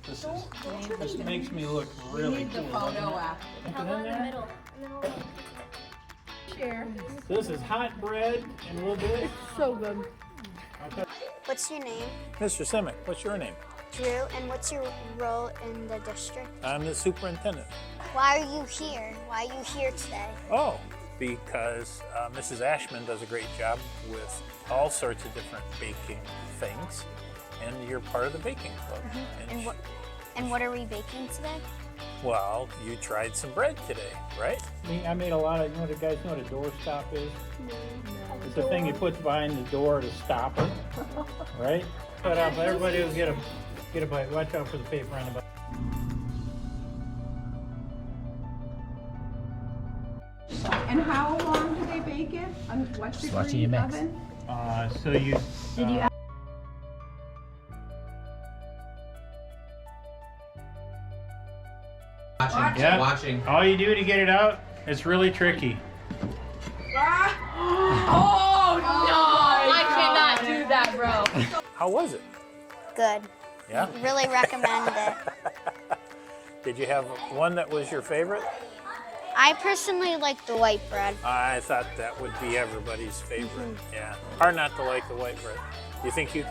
This makes me look really cool. Photo after. Put it in there. middle. Share. So this is hot bread and a little bit. So good. What's your name? Mr. Simeck, what's your name? Drew, and what's your role in the district? I'm the superintendent. Why are you here? Why are you here today? Oh, because Mrs. Ashman does a great job with all sorts of different baking things, and you're part of the baking club. And what are we baking today? Well, you tried some bread today, right? I made a lot of, you guys know what a door stop is? It's the thing you put behind the door to stop it, right? But everybody will get a bite. Watch out for the paper on the bite. And how long do they bake it? On what degree oven? So you. Did you Yeah. Watching. All you do to get it out, it's really tricky. Oh no! I cannot do that, bro. How was it? Good. Yeah? Really recommend it. Did you have one that was your favorite? I personally like the white bread. I thought that would be everybody's favorite. Yeah. Hard not to like the white bread. You think you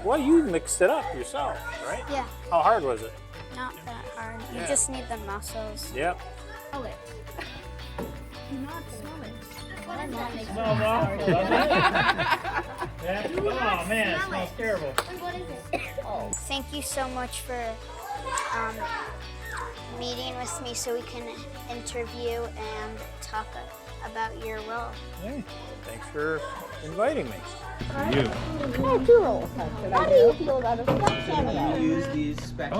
mixed it up yourself, right? Yeah, How hard was it? not that hard. You Yeah. just need the muscles. Yep. Smell it. Not smell it. What does that make sense? Smells awful, doesn't it? Yeah? Oh man, it smells terrible. What is it? Thank you so much for meeting with me so we can interview and talk about your role. Hey, thanks for inviting me. You. How do you feel about a cameo? Use these spectacles.